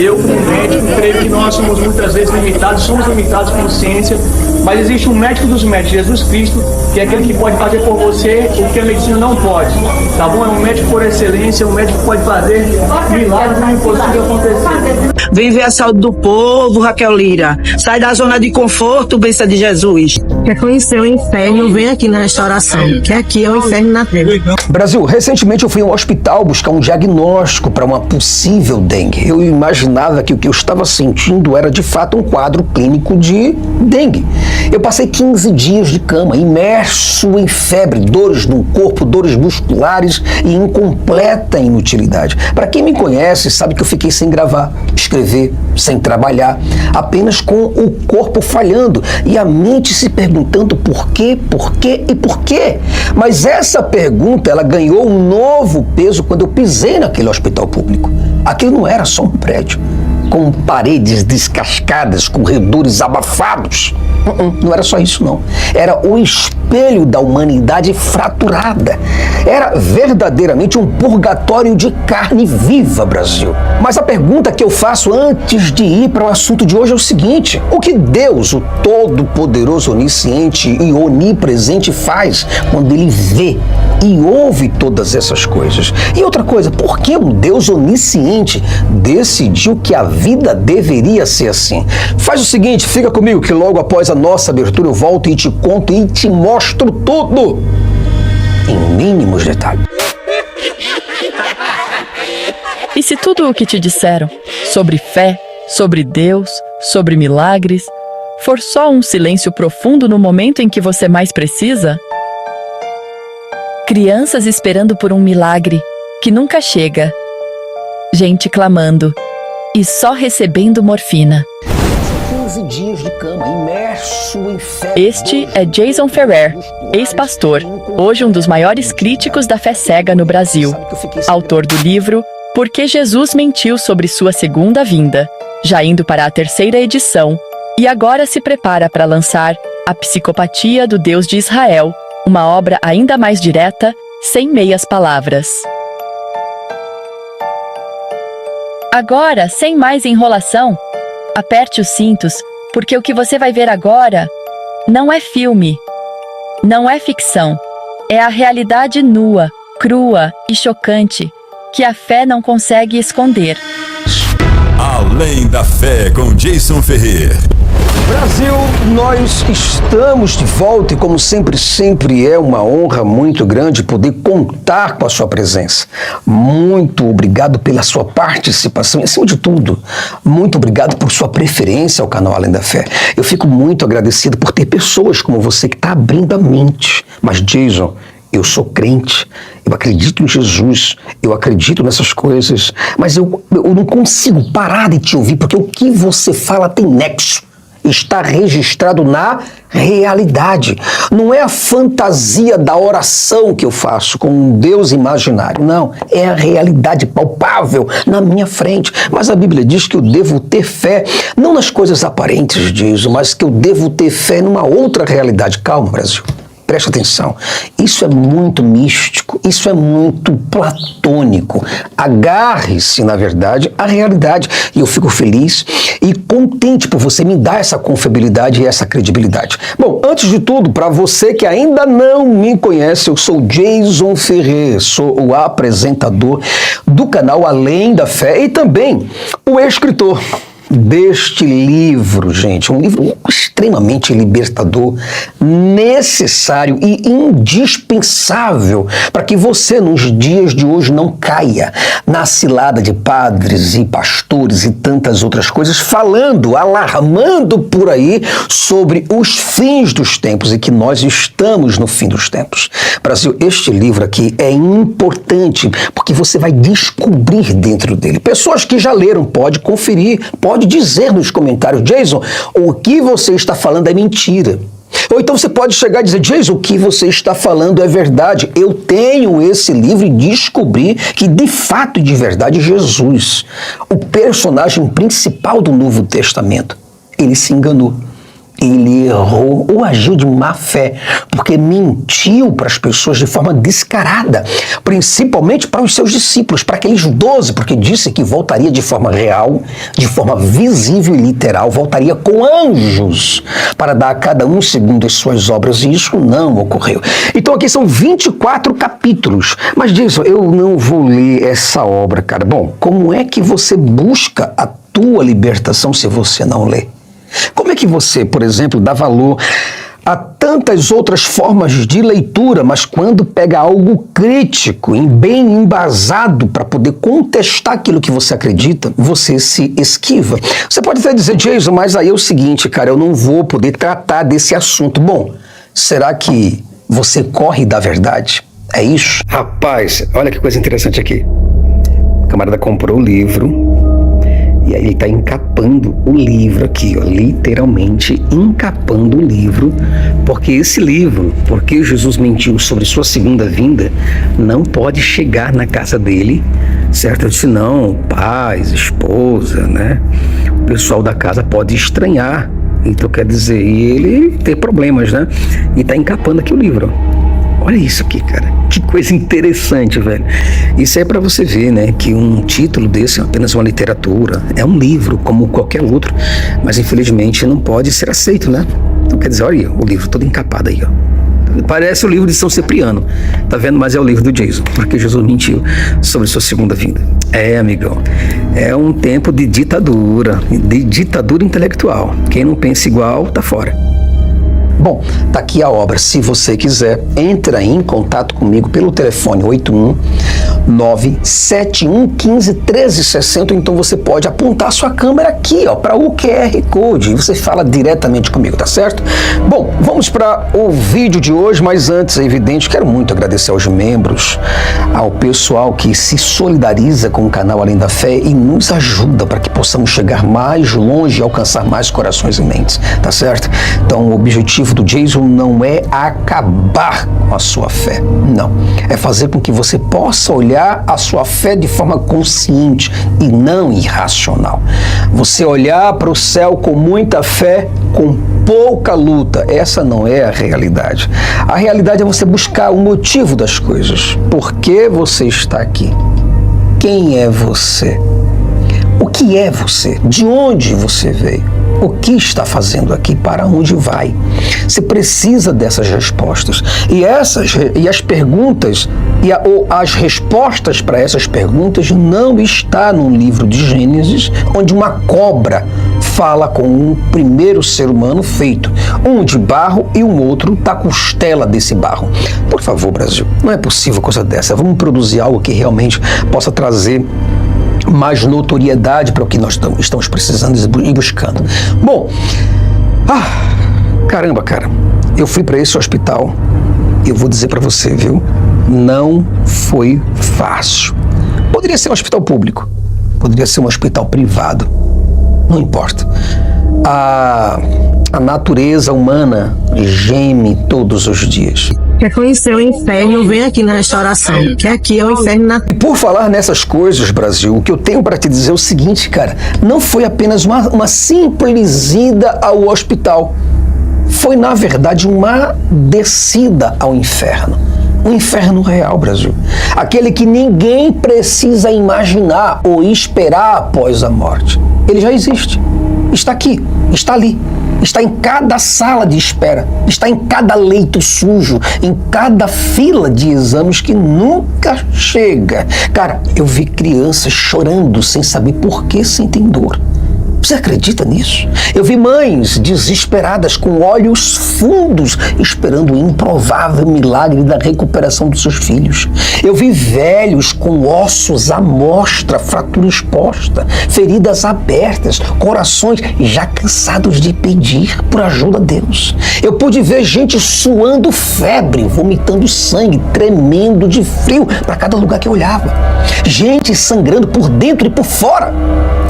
Eu, como médico, creio que nós somos muitas vezes limitados, somos limitados por ciência, mas existe um médico dos médicos, Jesus Cristo, que é aquele que pode fazer por você o que a medicina não pode, tá bom? É um médico por excelência, um médico que pode fazer milagres no impossível acontecer. Vem ver a saúde do povo, Raquel Lira. Sai da zona de conforto, bênção de Jesus. Quer conhecer o inferno, vem aqui na restauração, que aqui é o inferno na terra. Brasil, recentemente eu fui ao hospital buscar um diagnóstico para uma possível dengue. Eu imaginava que o que eu estava sentindo era de fato um quadro clínico de dengue. Eu passei 15 dias de cama, imerso em febre, dores no corpo, dores musculares e incompleta inutilidade. Para quem me conhece, sabe que eu fiquei sem gravar, escrever, sem trabalhar, apenas com o corpo falhando e a mente se perguntando por quê e por quê. Mas essa pergunta, ela ganhou um novo peso quando eu pisei naquele hospital público. Aquilo não era só um prédio com paredes descascadas, corredores abafados. Não era só isso, não. Era o espelho da humanidade fraturada. Era verdadeiramente um purgatório de carne viva, Brasil. Mas a pergunta que eu faço antes de ir para o assunto de hoje é o seguinte: o que Deus, o Todo-Poderoso, Onisciente e Onipresente, faz quando Ele vê e ouve todas essas coisas? E outra coisa, por que um Deus onisciente decidiu que a vida deveria ser assim? Faz o seguinte, fica comigo que logo após a nossa abertura eu volto e te conto e te mostro tudo em mínimos detalhes. E se tudo o que te disseram sobre fé, sobre Deus, sobre milagres, for só um silêncio profundo no momento em que você mais precisa? Crianças esperando por um milagre que nunca chega. Gente clamando e só recebendo morfina. 15 dias de cama, imerso em febre. Este é Jason Ferrer, ex-pastor, hoje um dos maiores críticos da fé cega no Brasil. Autor do livro Por que Jesus Mentiu sobre Sua Segunda Vinda, já indo para a 3ª edição, e agora se prepara para lançar A Psicopatia do Deus de Israel, uma obra ainda mais direta, sem meias palavras. Agora, sem mais enrolação, aperte os cintos, porque o que você vai ver agora não é filme, não é ficção, é a realidade nua, crua e chocante que a fé não consegue esconder. Além da Fé com Jason Ferrer. Brasil, nós estamos de volta e como sempre é uma honra muito grande poder contar com a sua presença. Muito obrigado pela sua participação e, acima de tudo, muito obrigado por sua preferência ao canal Além da Fé. Eu fico muito agradecido por ter pessoas como você que está abrindo a mente. Mas, Jason, eu sou crente, eu acredito em Jesus, eu acredito nessas coisas, mas eu não consigo parar de te ouvir porque o que você fala tem nexo. Está registrado na realidade. Não é a fantasia da oração que eu faço com um Deus imaginário, não. É a realidade palpável na minha frente. Mas a Bíblia diz que eu devo ter fé, não nas coisas aparentes disso, mas que eu devo ter fé numa outra realidade. Calma, Brasil. Preste atenção, isso é muito místico, isso é muito platônico. Agarre-se, na verdade, à realidade. E eu fico feliz e contente por você me dar essa confiabilidade e essa credibilidade. Bom, antes de tudo, para você que ainda não me conhece, eu sou Jason Ferrer, sou o apresentador do canal Além da Fé e também o escritor deste livro, gente, um livro extremamente libertador, necessário e indispensável para que você, nos dias de hoje, não caia na cilada de padres e pastores e tantas outras coisas, falando, alarmando por aí sobre os fins dos tempos e que nós estamos no fim dos tempos. Brasil, este livro aqui é importante porque você vai descobrir dentro dele. Pessoas que já leram, pode conferir, pode dizer nos comentários, Jason, o que você está falando é mentira. Ou então você pode chegar e dizer, Jason, o que você está falando é verdade. Eu tenho esse livro e descobri que, de fato e de verdade, Jesus, o personagem principal do Novo Testamento, ele se enganou. ele errou ou agiu de má fé, porque mentiu para as pessoas de forma descarada, principalmente para os seus discípulos, para aqueles 12, porque disse que voltaria de forma real, de forma visível e literal, voltaria com anjos para dar a cada um segundo as suas obras, e isso não ocorreu. Então aqui são 24 capítulos, mas Jason, eu não vou ler essa obra, cara. Bom, como é que você busca a tua libertação se você não lê? Como é que você, por exemplo, dá valor a tantas outras formas de leitura, mas quando pega algo crítico, bem embasado para poder contestar aquilo que você acredita, você se esquiva? Você pode até dizer, Jason, mas aí é o seguinte, cara, eu não vou poder tratar desse assunto. Bom, será que você corre da verdade? É isso? Rapaz, olha que coisa interessante aqui. O camarada comprou o livro, e aí ele está encapando o livro aqui, ó, literalmente encapando o livro, porque esse livro, porque Jesus mentiu sobre sua segunda vinda, não pode chegar na casa dele, certo? Senão, pais, esposa, né? O pessoal da casa pode estranhar. Então quer dizer, ele ter problemas, né? E está encapando aqui o livro, ó. Olha isso aqui, cara. Que coisa interessante, velho. Isso é para você ver, né, que um título desse é apenas uma literatura, é um livro como qualquer outro, mas infelizmente não pode ser aceito, né? Então quer dizer, olha aí, o livro todo encapado aí, ó. Parece o livro de São Cipriano, tá vendo? Mas é o livro do Jason, porque Jesus mentiu sobre sua segunda vinda. É, amigão, é um tempo de ditadura intelectual. Quem não pensa igual, tá fora. Bom, tá aqui a obra. Se você quiser, entra em contato comigo pelo telefone 819-7115-1360. Então você pode apontar a sua câmera aqui, ó, para o QR Code, e você fala diretamente comigo, tá certo? Bom, vamos para o vídeo de hoje, mas antes, é evidente, quero muito agradecer aos membros, ao pessoal que se solidariza com o canal Além da Fé e nos ajuda para que possamos chegar mais longe e alcançar mais corações e mentes, tá certo? Então, o objetivo do Jason não é acabar com a sua fé, não. É fazer com que você possa olhar a sua fé de forma consciente e não irracional. Você olhar para o céu com muita fé, com pouca luta. Essa não é a realidade. A realidade é você buscar o motivo das coisas. Por que você está aqui? Quem é você? O que é você? De onde você veio? O que está fazendo aqui? Para onde vai? Você precisa dessas respostas. E as perguntas ou as respostas para essas perguntas não está no livro de Gênesis, onde uma cobra fala com um primeiro ser humano feito, um de barro e um outro da costela desse barro. Por favor, Brasil, não é possível coisa dessa. Vamos produzir algo que realmente possa trazer mais notoriedade para o que nós estamos precisando e buscando. Bom, caramba, cara, eu fui para esse hospital, eu vou dizer para você, viu, não foi fácil. Poderia ser um hospital público, poderia ser um hospital privado, não importa. A natureza humana geme todos os dias. Quer conhecer o inferno, vem aqui na restauração, que aqui é o inferno na E por falar nessas coisas, Brasil, o que eu tenho para te dizer é o seguinte, cara, não foi apenas uma simples ida ao hospital. Foi, na verdade, uma descida ao inferno. Um inferno real, Brasil. Aquele que ninguém precisa imaginar ou esperar após a morte. Ele já existe. Está aqui, está ali. Está em cada sala de espera, está em cada leito sujo, em cada fila de exames que nunca chega. Cara, eu vi crianças chorando sem saber por que sentem dor. Você acredita nisso? Eu vi mães desesperadas com olhos fundos esperando o improvável milagre da recuperação dos seus filhos. Eu vi velhos com ossos à mostra, fratura exposta, feridas abertas, corações já cansados de pedir por ajuda a Deus. Eu pude ver gente suando febre, vomitando sangue, tremendo de frio para cada lugar que eu olhava. Gente sangrando por dentro e por fora,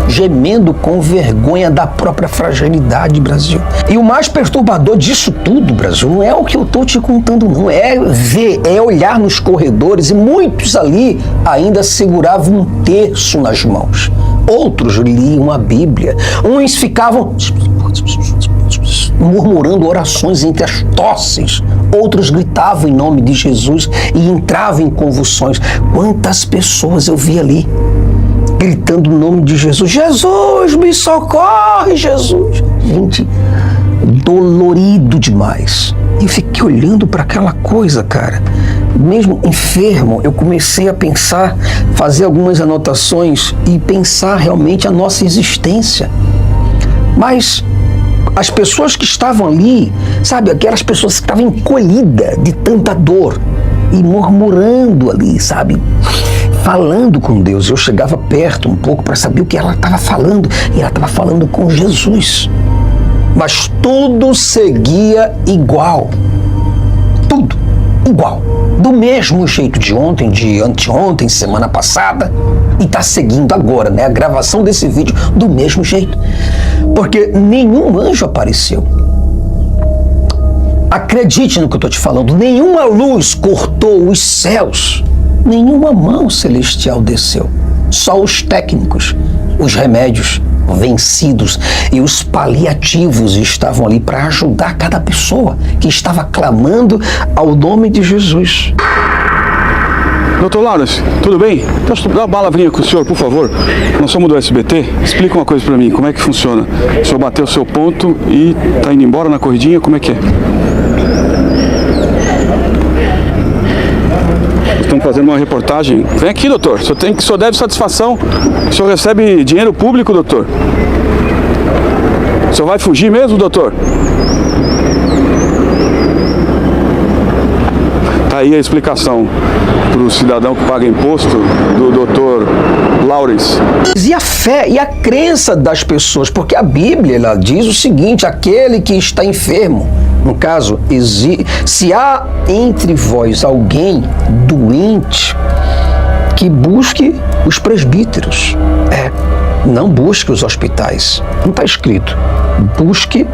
gemendo com vergonha da própria fragilidade, Brasil. E o mais perturbador disso tudo, Brasil, não é o que eu estou te contando, não. É ver, é olhar nos corredores e muitos ali ainda seguravam um terço nas mãos. Outros liam a Bíblia. Uns ficavam murmurando orações entre as tosses. Outros gritavam em nome de Jesus e entravam em convulsões. Quantas pessoas eu vi ali gritando o nome de Jesus. Jesus, me socorre, Jesus. Gente, dolorido demais. E fiquei olhando para aquela coisa, cara. Mesmo enfermo, eu comecei a pensar, fazer algumas anotações e pensar realmente a nossa existência. Mas as pessoas que estavam ali, sabe, aquelas pessoas que estavam encolhidas de tanta dor e murmurando ali, sabe, falando com Deus. Eu chegava perto um pouco para saber o que ela estava falando, e ela estava falando com Jesus. Mas tudo seguia igual. Tudo igual. Do mesmo jeito de ontem, de anteontem, semana passada, e está seguindo agora, né? A gravação desse vídeo do mesmo jeito. Porque nenhum anjo apareceu. Acredite no que eu estou te falando. Nenhuma luz cortou os céus. Nenhuma mão celestial desceu. Só os técnicos, os remédios vencidos e os paliativos estavam ali para ajudar cada pessoa que estava clamando ao nome de Jesus. Doutor Lawrence, tudo bem? Posso dar uma palavrinha com o senhor, por favor? Nós somos do SBT. Explica uma coisa para mim, como é que funciona? O senhor bateu o seu ponto e tá indo embora na corridinha, como é que é? Estamos fazendo uma reportagem. Vem aqui, doutor. O senhor deve satisfação. O senhor recebe dinheiro público, doutor. O senhor vai fugir mesmo, doutor? Tá aí a explicação para o cidadão que paga imposto do doutor Lawrence. E a fé e a crença das pessoas, porque a Bíblia ela diz o seguinte: aquele que está enfermo, no caso, se há entre vós alguém doente, que busque os presbíteros. Não busque os hospitais. Não está escrito busque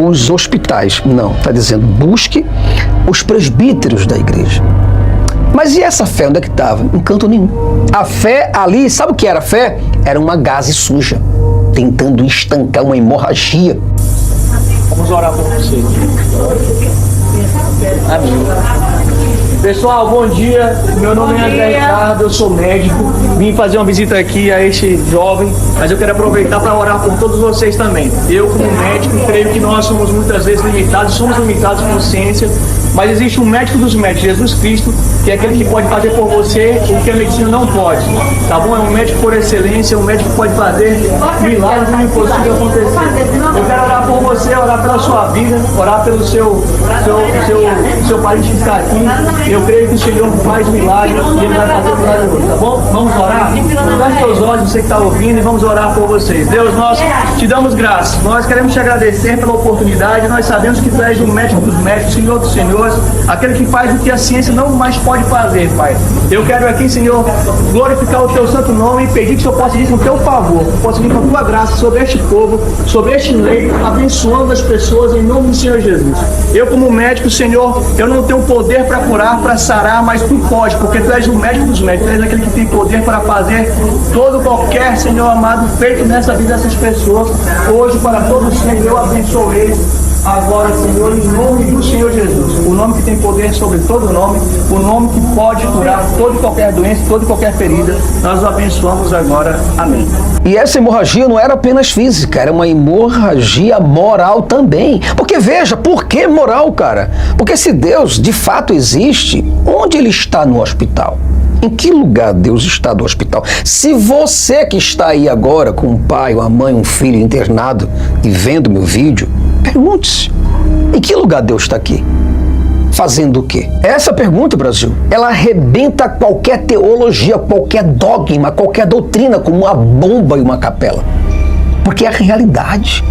os hospitais. Não, está dizendo busque os presbíteros da igreja. Mas e essa fé, onde é que estava? Em canto nenhum. A fé ali, sabe o que era a fé? Era uma gaze suja, tentando estancar uma hemorragia. Vamos orar por você. Amém. Pessoal, bom dia. Meu nome é André Ricardo, eu sou médico. Vim fazer uma visita aqui a este jovem, mas eu quero aproveitar para orar por todos vocês também. Eu, como médico, creio que nós somos muitas vezes limitados com ciência, mas existe um médico dos médicos, Jesus Cristo, que é aquele que pode fazer por você o que a medicina não pode. Tá bom? É um médico por excelência, um médico que pode fazer milagres e o impossível acontecer. Eu quero orar por você, orar pela sua vida, orar pelo seu parente que está aqui. Eu creio que o Senhor faz milagre e Ele vai fazer milagre hoje, tá bom? Vamos orar? Feche seus olhos, você que está ouvindo, e vamos orar por vocês. Deus, nós te damos graças. Nós queremos te agradecer pela oportunidade. Nós sabemos que tu és o médico dos médicos, Senhor dos senhores, aquele que faz o que a ciência não mais pode fazer, Pai. Eu quero aqui, Senhor, glorificar o teu santo nome e pedir que o Senhor possa vir com o teu favor, possa vir com a tua graça sobre este povo, sobre este leito, abençoando as pessoas em nome do Senhor Jesus. Eu, como médico, Senhor, eu não tenho poder para curar, para sarar, mas tu pode, porque tu és o médico dos médicos, tu és aquele que tem poder para fazer todo qualquer, Senhor amado, feito nessa vida dessas pessoas. Hoje, para todos sempre, eu abençoo eles. Agora, Senhor, em nome do Senhor Jesus, o nome que tem poder sobre todo nome, o nome que pode curar toda e qualquer doença, toda e qualquer ferida, nós o abençoamos agora. Amém. E essa hemorragia não era apenas física, era uma hemorragia moral também. Porque veja, por que moral, cara? Porque se Deus de fato existe, onde Ele está no hospital? Em que lugar Deus está no hospital? Se você que está aí agora com um pai, uma mãe, um filho internado e vendo meu vídeo, pergunte-se, em que lugar Deus está aqui? Fazendo o quê? Essa pergunta, Brasil, ela arrebenta qualquer teologia, qualquer dogma, qualquer doutrina, como uma bomba e uma capela. Porque é a realidade.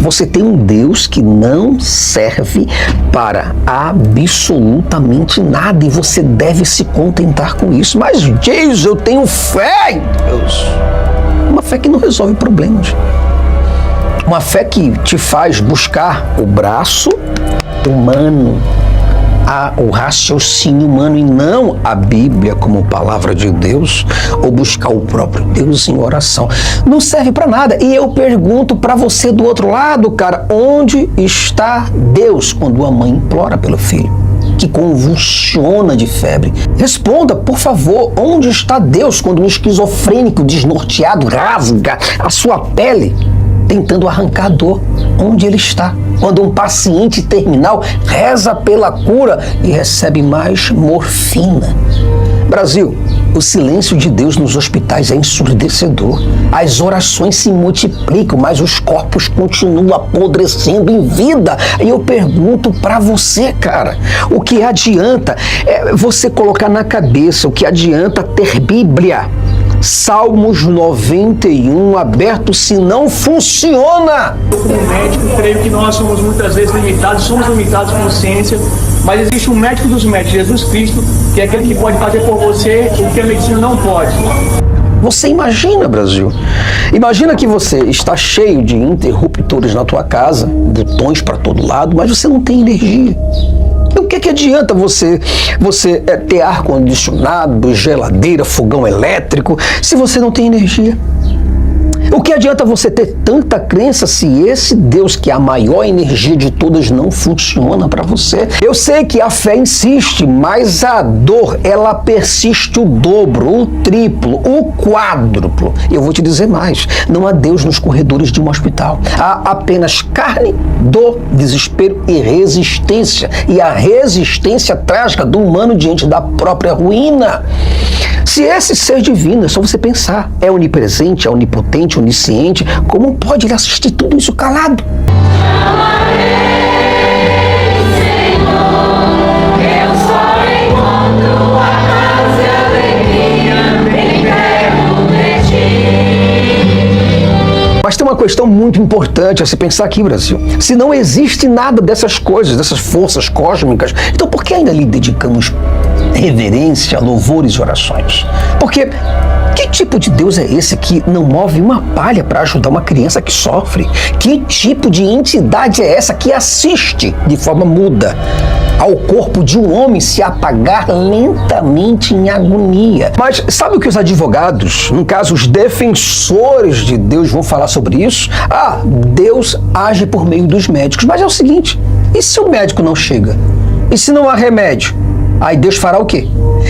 Você tem um Deus que não serve para absolutamente nada e você deve se contentar com isso. Mas diz, eu tenho fé em Deus. Uma fé que não resolve problemas. Uma fé que te faz buscar o braço humano, o raciocínio humano e não a Bíblia como palavra de Deus, ou buscar o próprio Deus em oração. Não serve para nada. E eu pergunto para você do outro lado, cara, onde está Deus quando a mãe implora pelo filho, que convulsiona de febre? Responda, por favor, onde está Deus quando um esquizofrênico desnorteado rasga a sua pele tentando arrancar a dor? Onde ele está? Quando um paciente terminal reza pela cura e recebe mais morfina. Brasil, o silêncio de Deus nos hospitais é ensurdecedor. As orações se multiplicam, mas os corpos continuam apodrecendo em vida. E eu pergunto pra você, cara, o que adianta você colocar na cabeça, o que adianta ter Bíblia? Salmos 91 aberto se não funciona. Eu, como médico, creio que nós somos muitas vezes limitados como ciência, mas existe um médico dos médicos, Jesus Cristo, que é aquele que pode fazer por você o que a medicina não pode. Você imagina, Brasil? Imagina que você está cheio de interruptores na tua casa, botões para todo lado, mas você não tem energia. O que adianta você ter ar-condicionado, geladeira, fogão elétrico, se você não tem energia? O que adianta você ter tanta crença se esse Deus, que é a maior energia de todas, não funciona para você? Eu sei que a fé insiste, mas a dor, ela persiste o dobro, o triplo, o quádruplo. Eu vou te dizer mais, não há Deus nos corredores de um hospital. Há apenas carne, dor, desespero e resistência. E a resistência trágica do humano diante da própria ruína. Se esse ser divino, é só você pensar, é onipresente, é onipotente, onisciente, como pode ele assistir tudo isso calado? Mas tem uma questão muito importante a se pensar aqui, Brasil. Se não existe nada dessas coisas, dessas forças cósmicas, então por que ainda lhe dedicamos reverência, louvores e orações? Porque que tipo de Deus é esse que não move uma palha para ajudar uma criança que sofre? Que tipo de entidade é essa que assiste de forma muda ao corpo de um homem se apagar lentamente em agonia? Mas sabe o que os advogados, no caso os defensores de Deus, vão falar sobre isso? Deus age por meio dos médicos. Mas é o seguinte, e se o médico não chega? E se não há remédio? Aí Deus fará o quê?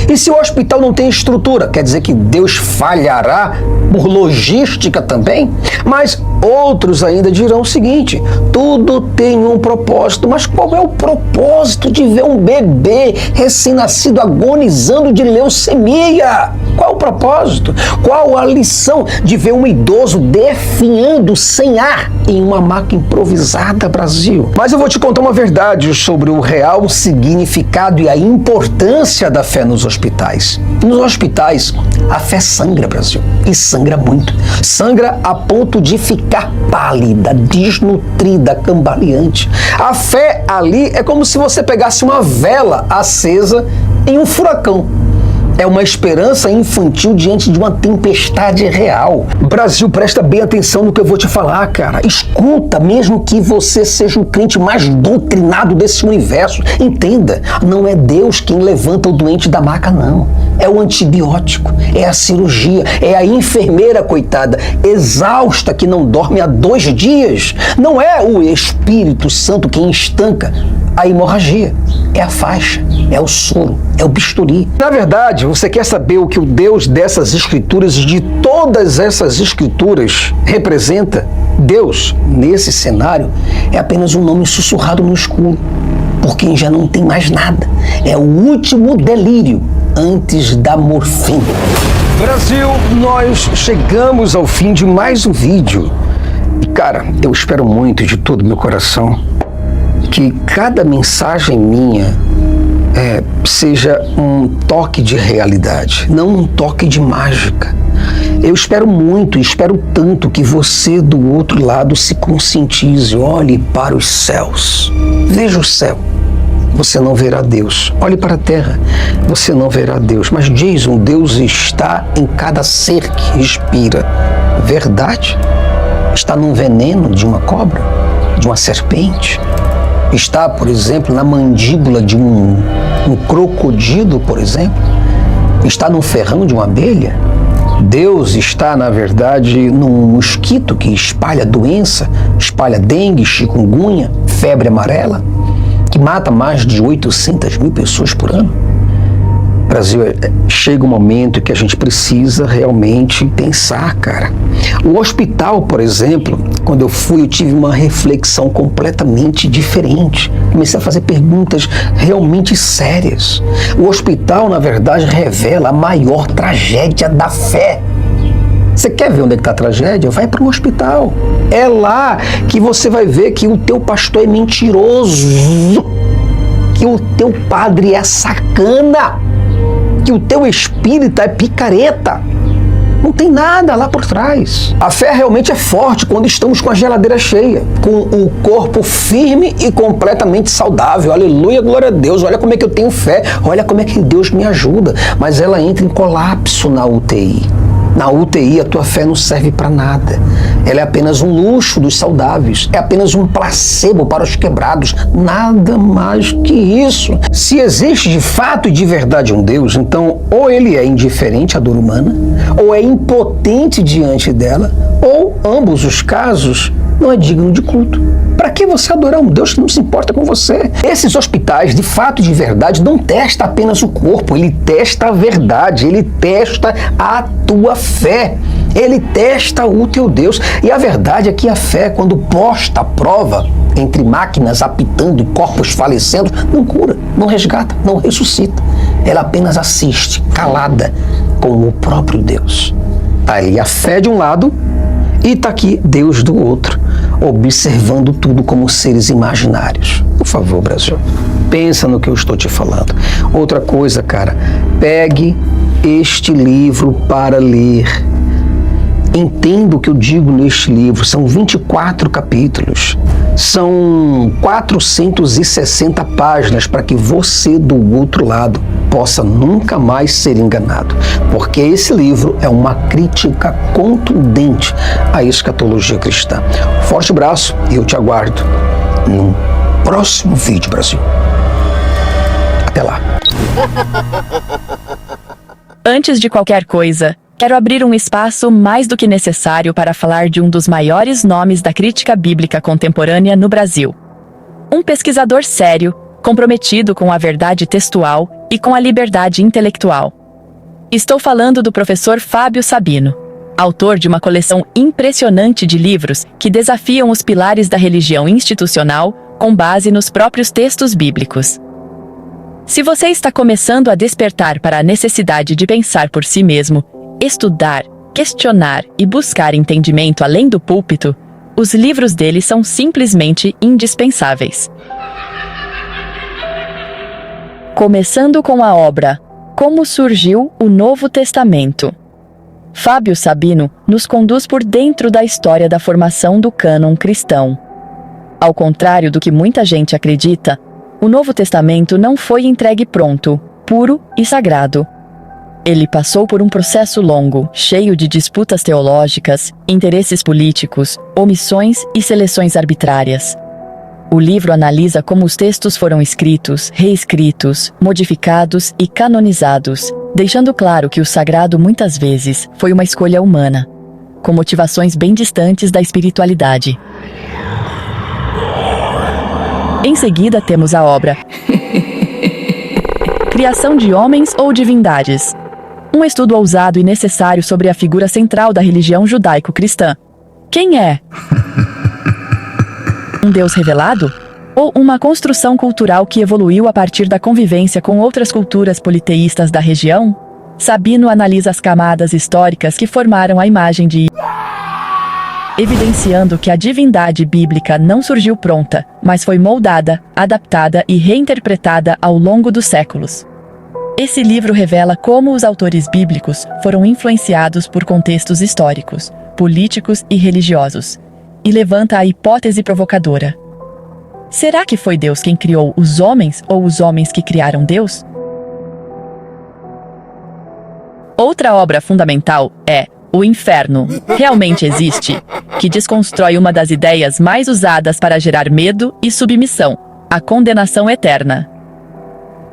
E se o hospital não tem estrutura? Quer dizer que Deus falhará por logística também? Mas outros ainda dirão o seguinte: tudo tem um propósito. Mas qual é o propósito de ver um bebê recém-nascido agonizando de leucemia? Qual o propósito? Qual a lição de ver um idoso definhando sem ar em uma maca improvisada, Brasil? Mas eu vou te contar uma verdade sobre o real significado e a importância da fé nos hospitais. Nos hospitais, a fé sangra, Brasil, e sangra muito. Sangra a ponto de ficar pálida, desnutrida, cambaleante. A fé ali é como se você pegasse uma vela acesa em um furacão. É uma esperança infantil diante de uma tempestade real. Brasil, presta bem atenção no que eu vou te falar, cara. Escuta, mesmo que você seja o crente mais doutrinado desse universo. Entenda, não é Deus quem levanta o doente da maca, não. É o antibiótico, é a cirurgia, é a enfermeira, coitada, exausta, que não dorme há 2 dias. Não é o Espírito Santo quem estanca a hemorragia. É a faixa, é o soro, é o bisturi. Na verdade, você quer saber o que o Deus dessas escrituras e de todas essas escrituras representa? Deus, nesse cenário, é apenas um nome sussurrado no escuro, por quem já não tem mais nada. É o último delírio antes da morfina. Brasil, nós chegamos ao fim de mais um vídeo. E, cara, eu espero muito de todo o meu coração que cada mensagem minha seja um toque de realidade, não um toque de mágica. Eu espero muito, espero tanto que você do outro lado se conscientize, olhe para os céus, veja o céu, você não verá Deus. Olhe para a terra, você não verá Deus. Mas Jason, Deus está em cada ser que respira. Verdade? Está num veneno de uma cobra? De uma serpente? está, por exemplo, na mandíbula de um crocodilo, por exemplo? Está no ferrão de uma abelha? Deus está, na verdade, num mosquito que espalha doença, espalha dengue, chikungunya, febre amarela, que mata mais de 800 mil pessoas por ano? Brasil, chega um momento que a gente precisa realmente pensar, cara. O hospital, por exemplo, quando eu fui, eu tive uma reflexão completamente diferente. Comecei a fazer perguntas realmente sérias. O hospital, na verdade, revela a maior tragédia da fé. Você quer ver onde é que está a tragédia? Vai para um hospital. É lá que você vai ver que o teu pastor é mentiroso, que o teu padre é sacana, que o teu espírita é picareta. Não tem nada lá por trás. A fé realmente é forte quando estamos com a geladeira cheia, com o corpo firme e completamente saudável. Aleluia, glória a Deus. Olha como é que eu tenho fé. Olha como é que Deus me ajuda. Mas ela entra em colapso na UTI. Na UTI, a tua fé não serve para nada. Ela é apenas um luxo dos saudáveis. É apenas um placebo para os quebrados. Nada mais que isso. Se existe de fato e de verdade um Deus, então ou ele é indiferente à dor humana, ou é impotente diante dela, ou ambos os casos não é digno de culto. Para que você adorar um Deus que não se importa com você? Esses hospitais, de fato e de verdade, não testam apenas o corpo, ele testa a verdade, ele testa a tua fé, ele testa o teu Deus. E a verdade é que a fé, quando posta à prova, entre máquinas apitando e corpos falecendo, não cura, não resgata, não ressuscita. Ela apenas assiste, calada, com o próprio Deus. Está ali a fé de um lado e está aqui Deus do outro, observando tudo como seres imaginários. Por favor, Brasil, pensa no que eu estou te falando. Outra coisa, cara, pegue este livro para ler. Entenda o que eu digo neste livro. São 24 capítulos. São 460 páginas para que você, do outro lado, possa nunca mais ser enganado. Porque esse livro é uma crítica contundente à escatologia cristã. Forte abraço e eu te aguardo no próximo vídeo, Brasil. Até lá. Antes de qualquer coisa, quero abrir um espaço mais do que necessário para falar de um dos maiores nomes da crítica bíblica contemporânea no Brasil. Um pesquisador sério, comprometido com a verdade textual e com a liberdade intelectual. Estou falando do professor Fábio Sabino, autor de uma coleção impressionante de livros que desafiam os pilares da religião institucional com base nos próprios textos bíblicos. Se você está começando a despertar para a necessidade de pensar por si mesmo, estudar, questionar e buscar entendimento além do púlpito, os livros dele são simplesmente indispensáveis. Começando com a obra Como Surgiu o Novo Testamento. Fábio Sabino nos conduz por dentro da história da formação do cânon cristão. Ao contrário do que muita gente acredita, o Novo Testamento não foi entregue pronto, puro e sagrado. Ele passou por um processo longo, cheio de disputas teológicas, interesses políticos, omissões e seleções arbitrárias. O livro analisa como os textos foram escritos, reescritos, modificados e canonizados, deixando claro que o sagrado muitas vezes foi uma escolha humana, com motivações bem distantes da espiritualidade. Em seguida temos a obra Criação de Homens ou Divindades. Um estudo ousado e necessário sobre a figura central da religião judaico-cristã. Quem é? Um Deus revelado? Ou uma construção cultural que evoluiu a partir da convivência com outras culturas politeístas da região? Sabino analisa as camadas históricas que formaram a imagem de evidenciando que a divindade bíblica não surgiu pronta, mas foi moldada, adaptada e reinterpretada ao longo dos séculos. Esse livro revela como os autores bíblicos foram influenciados por contextos históricos, políticos e religiosos, e levanta a hipótese provocadora: será que foi Deus quem criou os homens ou os homens que criaram Deus? Outra obra fundamental é O Inferno Realmente Existe?, que desconstrói uma das ideias mais usadas para gerar medo e submissão, a condenação eterna.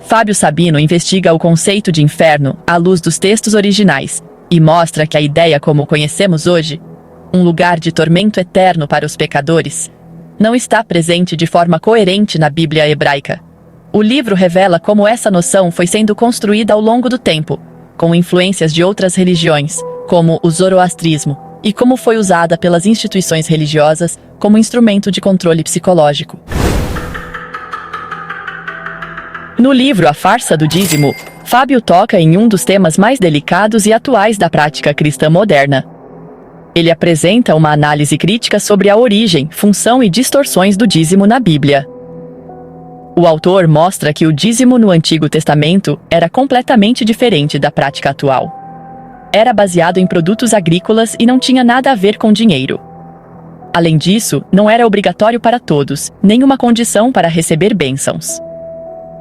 Fábio Sabino investiga o conceito de inferno à luz dos textos originais e mostra que a ideia como conhecemos hoje, um lugar de tormento eterno para os pecadores, não está presente de forma coerente na Bíblia hebraica. O livro revela como essa noção foi sendo construída ao longo do tempo, com influências de outras religiões, como o zoroastrismo, e como foi usada pelas instituições religiosas como instrumento de controle psicológico. No livro A Farsa do Dízimo, Fábio toca em um dos temas mais delicados e atuais da prática cristã moderna. Ele apresenta uma análise crítica sobre a origem, função e distorções do dízimo na Bíblia. O autor mostra que o dízimo no Antigo Testamento era completamente diferente da prática atual. Era baseado em produtos agrícolas e não tinha nada a ver com dinheiro. Além disso, não era obrigatório para todos, nem uma condição para receber bênçãos.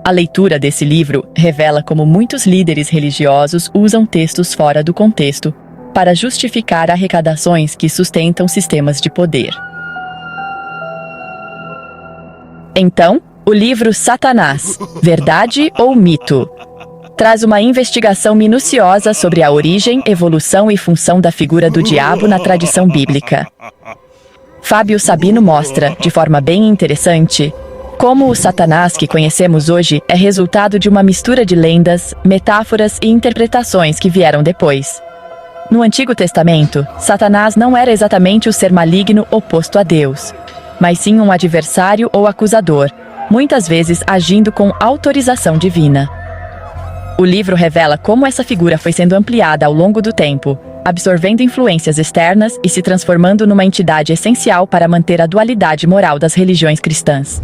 A leitura desse livro revela como muitos líderes religiosos usam textos fora do contexto para justificar arrecadações que sustentam sistemas de poder. Então, o livro Satanás, Verdade ou Mito? Traz uma investigação minuciosa sobre a origem, evolução e função da figura do diabo na tradição bíblica. Fábio Sabino mostra, de forma bem interessante, como o Satanás que conhecemos hoje é resultado de uma mistura de lendas, metáforas e interpretações que vieram depois. No Antigo Testamento, Satanás não era exatamente o ser maligno oposto a Deus, mas sim um adversário ou acusador, muitas vezes agindo com autorização divina. O livro revela como essa figura foi sendo ampliada ao longo do tempo, absorvendo influências externas e se transformando numa entidade essencial para manter a dualidade moral das religiões cristãs.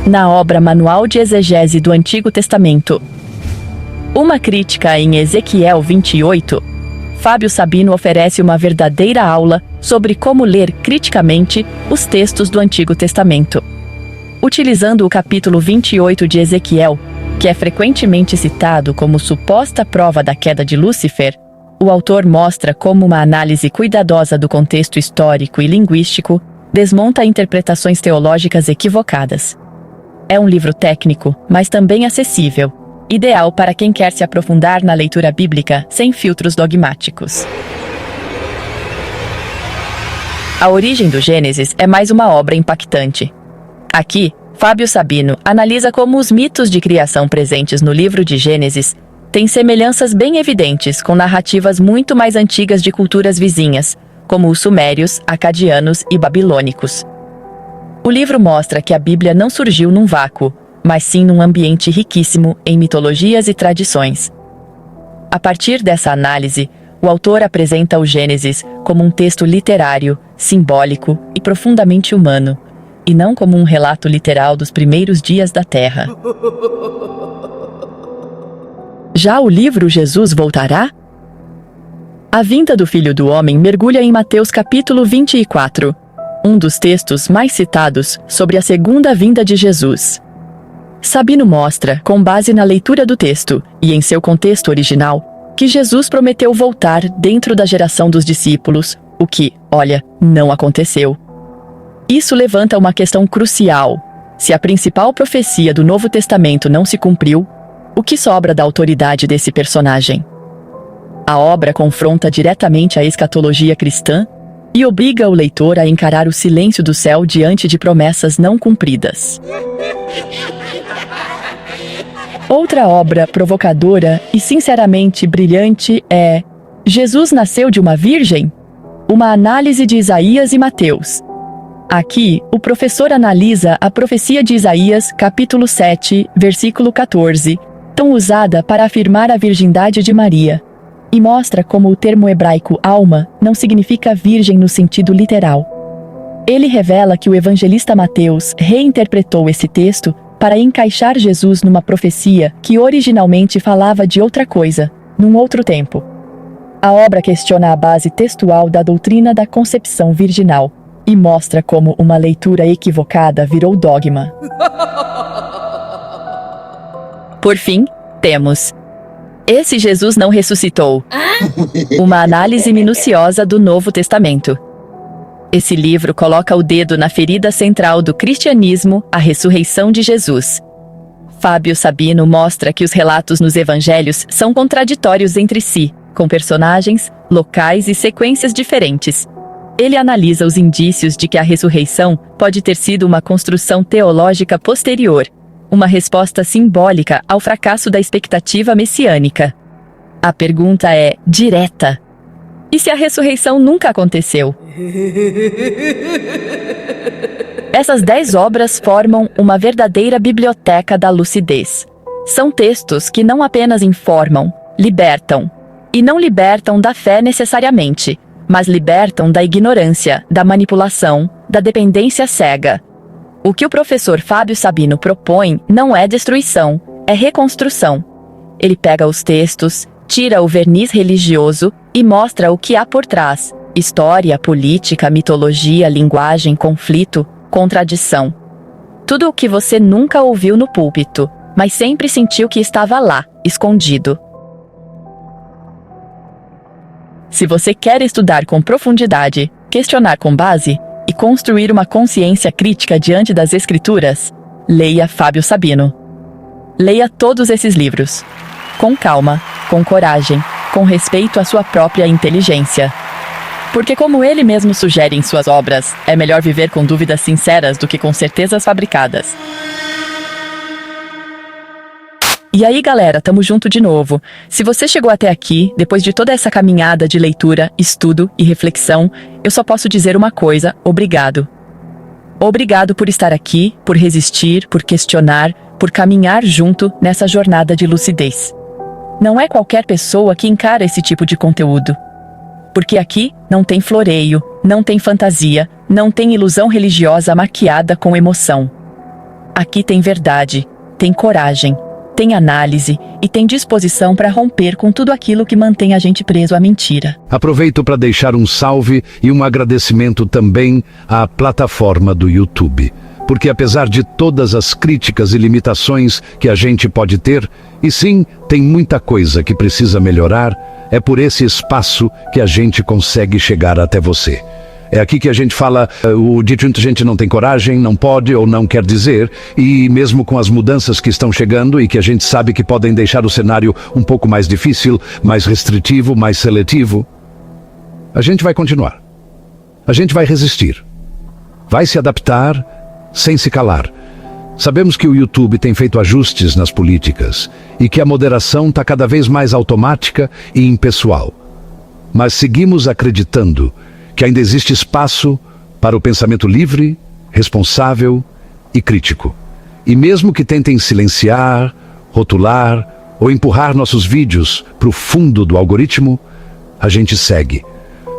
Na obra Manual de Exegese do Antigo Testamento, uma crítica em Ezequiel 28, Fábio Sabino oferece uma verdadeira aula sobre como ler criticamente os textos do Antigo Testamento. Utilizando o capítulo 28 de Ezequiel, que é frequentemente citado como suposta prova da queda de Lúcifer, o autor mostra como uma análise cuidadosa do contexto histórico e linguístico desmonta interpretações teológicas equivocadas. É um livro técnico, mas também acessível, ideal para quem quer se aprofundar na leitura bíblica sem filtros dogmáticos. A origem do Gênesis é mais uma obra impactante. Aqui, Fábio Sabino analisa como os mitos de criação presentes no livro de Gênesis têm semelhanças bem evidentes com narrativas muito mais antigas de culturas vizinhas, como os sumérios, acadianos e babilônicos. O livro mostra que a Bíblia não surgiu num vácuo, mas sim num ambiente riquíssimo em mitologias e tradições. A partir dessa análise, o autor apresenta o Gênesis como um texto literário, simbólico e profundamente humano, e não como um relato literal dos primeiros dias da Terra. Já o livro Jesus Voltará? A vinda do Filho do Homem mergulha em Mateus capítulo 24, um dos textos mais citados sobre a segunda vinda de Jesus. Sabino mostra, com base na leitura do texto e em seu contexto original, que Jesus prometeu voltar dentro da geração dos discípulos, o que, olha, não aconteceu. Isso levanta uma questão crucial. Se a principal profecia do Novo Testamento não se cumpriu, o que sobra da autoridade desse personagem? A obra confronta diretamente a escatologia cristã e obriga o leitor a encarar o silêncio do céu diante de promessas não cumpridas. Outra obra provocadora e sinceramente brilhante é Jesus nasceu de uma virgem? Uma análise de Isaías e Mateus. Aqui, o professor analisa a profecia de Isaías, capítulo 7, versículo 14, tão usada para afirmar a virgindade de Maria, e mostra como o termo hebraico alma não significa virgem no sentido literal. Ele revela que o evangelista Mateus reinterpretou esse texto para encaixar Jesus numa profecia que originalmente falava de outra coisa, num outro tempo. A obra questiona a base textual da doutrina da concepção virginal e mostra como uma leitura equivocada virou dogma. Por fim, temos Esse Jesus não ressuscitou. Uma análise minuciosa do Novo Testamento. Esse livro coloca o dedo na ferida central do cristianismo, a ressurreição de Jesus. Fábio Sabino mostra que os relatos nos evangelhos são contraditórios entre si, com personagens, locais e sequências diferentes. Ele analisa os indícios de que a ressurreição pode ter sido uma construção teológica posterior, uma resposta simbólica ao fracasso da expectativa messiânica. A pergunta é direta: e se a ressurreição nunca aconteceu? Essas 10 obras formam uma verdadeira biblioteca da lucidez. São textos que não apenas informam, libertam. E não libertam da fé necessariamente, mas libertam da ignorância, da manipulação, da dependência cega. O que o professor Fábio Sabino propõe não é destruição, é reconstrução. Ele pega os textos, tira o verniz religioso e mostra o que há por trás: história, política, mitologia, linguagem, conflito, contradição. Tudo o que você nunca ouviu no púlpito, mas sempre sentiu que estava lá, escondido. Se você quer estudar com profundidade, questionar com base e construir uma consciência crítica diante das Escrituras, leia Fábio Sabino. Leia todos esses livros. Com calma, com coragem, com respeito à sua própria inteligência. Porque, como ele mesmo sugere em suas obras, é melhor viver com dúvidas sinceras do que com certezas fabricadas. E aí, galera, tamo junto de novo. Se você chegou até aqui, depois de toda essa caminhada de leitura, estudo e reflexão, eu só posso dizer uma coisa: obrigado. Obrigado por estar aqui, por resistir, por questionar, por caminhar junto nessa jornada de lucidez. Não é qualquer pessoa que encara esse tipo de conteúdo. Porque aqui não tem floreio, não tem fantasia, não tem ilusão religiosa maquiada com emoção. Aqui tem verdade, tem coragem, tem análise e tem disposição para romper com tudo aquilo que mantém a gente preso à mentira. Aproveito para deixar um salve e um agradecimento também à plataforma do YouTube. Porque apesar de todas as críticas e limitações que a gente pode ter, e sim, tem muita coisa que precisa melhorar, é por esse espaço que a gente consegue chegar até você. É aqui que a gente fala o de muita gente não tem coragem, não pode ou não quer dizer, e mesmo com as mudanças que estão chegando e que a gente sabe que podem deixar o cenário um pouco mais difícil, mais restritivo, mais seletivo, a gente vai continuar. A gente vai resistir. Vai se adaptar sem se calar. Sabemos que o YouTube tem feito ajustes nas políticas e que a moderação está cada vez mais automática e impessoal. Mas seguimos acreditando que ainda existe espaço para o pensamento livre, responsável e crítico. E mesmo que tentem silenciar, rotular ou empurrar nossos vídeos para o fundo do algoritmo, a gente segue.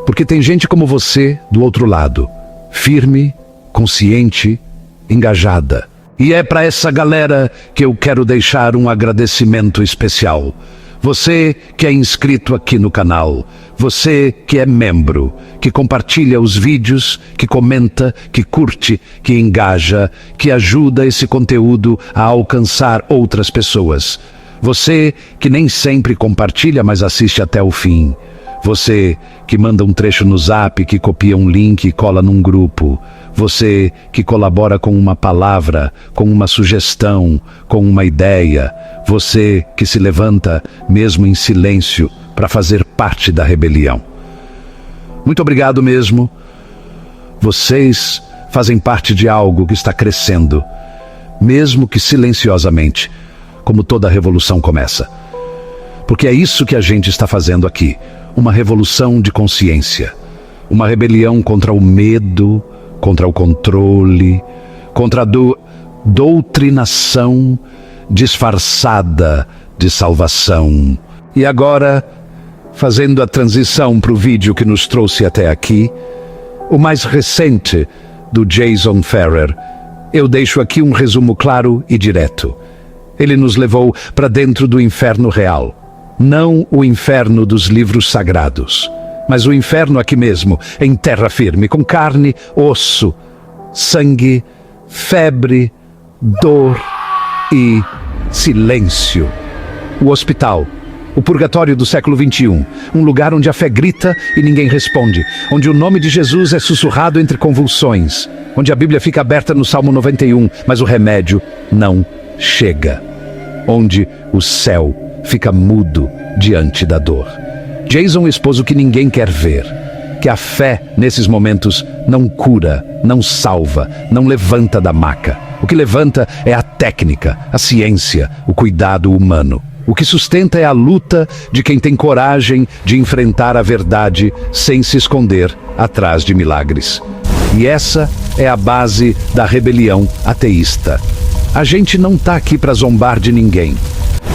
Porque tem gente como você do outro lado, firme, consciente, engajada. E é para essa galera que eu quero deixar um agradecimento especial. Você que é inscrito aqui no canal, você que é membro, que compartilha os vídeos, que comenta, que curte, que engaja, que ajuda esse conteúdo a alcançar outras pessoas. Você que nem sempre compartilha, mas assiste até o fim. Você que manda um trecho no Zap, que copia um link e cola num grupo. Você que colabora com uma palavra, com uma sugestão, com uma ideia. Você que se levanta, mesmo em silêncio, para fazer parte da rebelião. Muito obrigado mesmo. Vocês fazem parte de algo que está crescendo, mesmo que silenciosamente, como toda revolução começa. Porque é isso que a gente está fazendo aqui. Uma revolução de consciência. Uma rebelião contra o medo, contra o controle, contra a doutrinação disfarçada de salvação. E agora, fazendo a transição para o vídeo que nos trouxe até aqui, o mais recente do Jason Ferrer, eu deixo aqui um resumo claro e direto. Ele nos levou para dentro do inferno real. Não o inferno dos livros sagrados, mas o inferno aqui mesmo, em terra firme, com carne, osso, sangue, febre, dor e silêncio. O hospital, O purgatório do século XXI, um lugar onde a fé grita e ninguém responde, onde o nome de Jesus é sussurrado entre convulsões, onde a Bíblia fica aberta no Salmo 91, mas o remédio não chega, onde o céu fica mudo diante da dor. Jason expôs o que ninguém quer ver, que a fé, nesses momentos, não cura, não salva, não levanta da maca. O que levanta é a técnica, a ciência, o cuidado humano. O que sustenta é a luta de quem tem coragem de enfrentar a verdade sem se esconder atrás de milagres. E essa é a base da rebelião ateísta. A gente não está aqui para zombar de ninguém.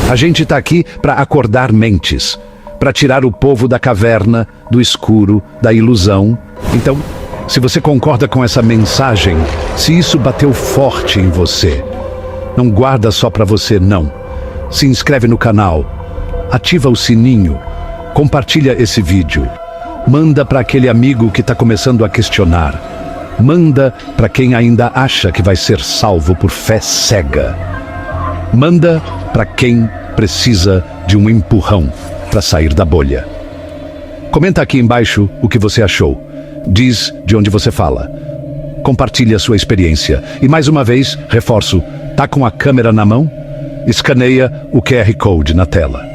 A gente está aqui para acordar mentes, para tirar o povo da caverna, do escuro, da ilusão. Então, se você concorda com essa mensagem, se isso bateu forte em você, não guarda só para você, não. Se inscreve no canal, ativa o sininho, compartilha esse vídeo, manda para aquele amigo que está começando a questionar, manda para quem ainda acha que vai ser salvo por fé cega, manda para quem precisa de um empurrão para sair da bolha. Comenta aqui embaixo o que você achou, diz de onde você fala, compartilha a sua experiência e mais uma vez, reforço, tá com a câmera na mão? Escaneia o QR Code na tela.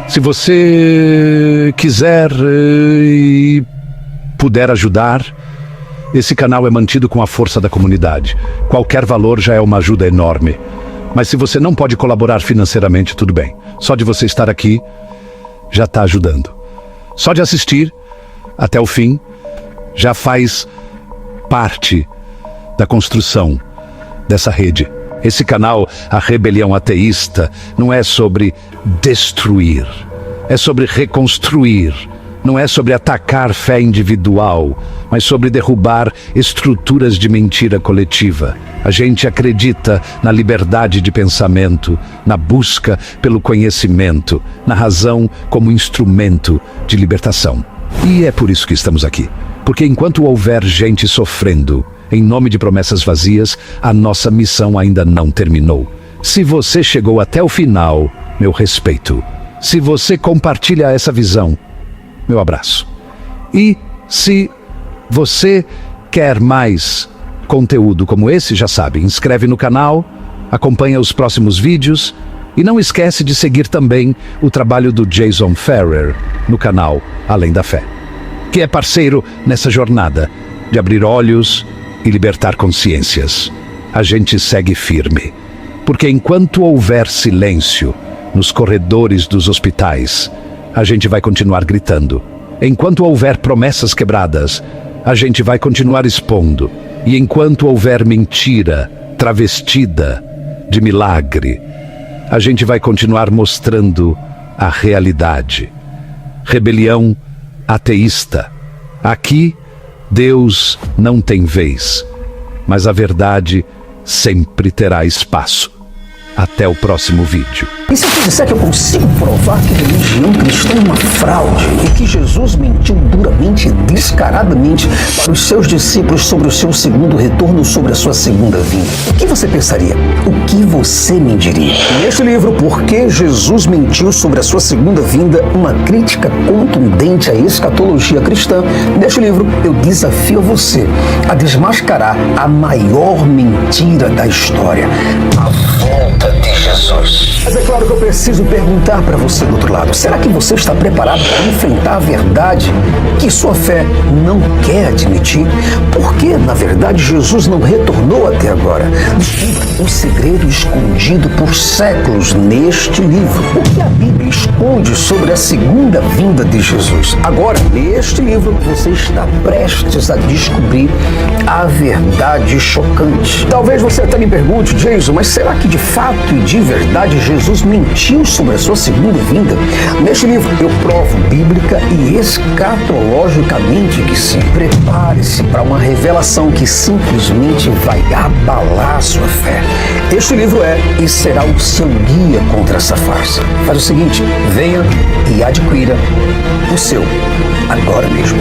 Se você quiser e puder ajudar, esse canal é mantido com a força da comunidade. Qualquer valor já é uma ajuda enorme. Mas se você não pode colaborar financeiramente, tudo bem. Só de você estar aqui, já está ajudando. Só de assistir até o fim, já faz parte da construção dessa rede. Esse canal, a Rebelião Ateísta, não é sobre destruir, é sobre reconstruir. Não é sobre atacar fé individual, mas sobre derrubar estruturas de mentira coletiva. A gente acredita na liberdade de pensamento, na busca pelo conhecimento, na razão como instrumento de libertação. E é por isso que estamos aqui. Porque enquanto houver gente sofrendo, em nome de promessas vazias, a nossa missão ainda não terminou. Se você chegou até o final, meu respeito. Se você compartilha essa visão, meu abraço. E se você quer mais conteúdo como esse, já sabe, inscreve no canal, acompanha os próximos vídeos e não esquece de seguir também o trabalho do Jason Ferrer no canal Além da Fé, que é parceiro nessa jornada de abrir olhos e libertar consciências. A gente segue firme, porque enquanto houver silêncio nos corredores dos hospitais, a gente vai continuar gritando. Enquanto houver promessas quebradas, a gente vai continuar expondo. E enquanto houver mentira travestida de milagre, a gente vai continuar mostrando a realidade. Rebelião ateísta. Aqui, Deus não tem vez, mas a verdade sempre terá espaço. Até o próximo vídeo. E se eu te disser que eu consigo provar que a religião cristã é uma fraude e que Jesus mentiu duramente e descaradamente para os seus discípulos sobre o seu segundo retorno, sobre a sua segunda vinda, o que você pensaria? O que você me diria? Neste livro, Por que Jesus mentiu sobre a sua segunda vinda, uma crítica contundente à escatologia cristã, neste livro eu desafio você a desmascarar a maior mentira da história, a volta de Jesus. Mas é claro que eu preciso perguntar para você do outro lado, será que você está preparado para enfrentar a verdade que sua fé não quer admitir? Por que, na verdade, Jesus não retornou até agora? Descubra um segredo escondido por séculos neste livro. O que a Bíblia esconde sobre a segunda vinda de Jesus? Agora, neste livro, você está prestes a descobrir a verdade chocante. Talvez você até me pergunte, Jason, mas será que de fato e de verdade Jesus mentiu sobre a sua segunda vinda? Neste livro eu provo bíblica e escatologicamente que sim. Prepare-se para uma revelação que simplesmente vai abalar a sua fé. Este livro é e será o seu guia contra essa farsa. Faz o seguinte, venha e adquira o seu agora mesmo.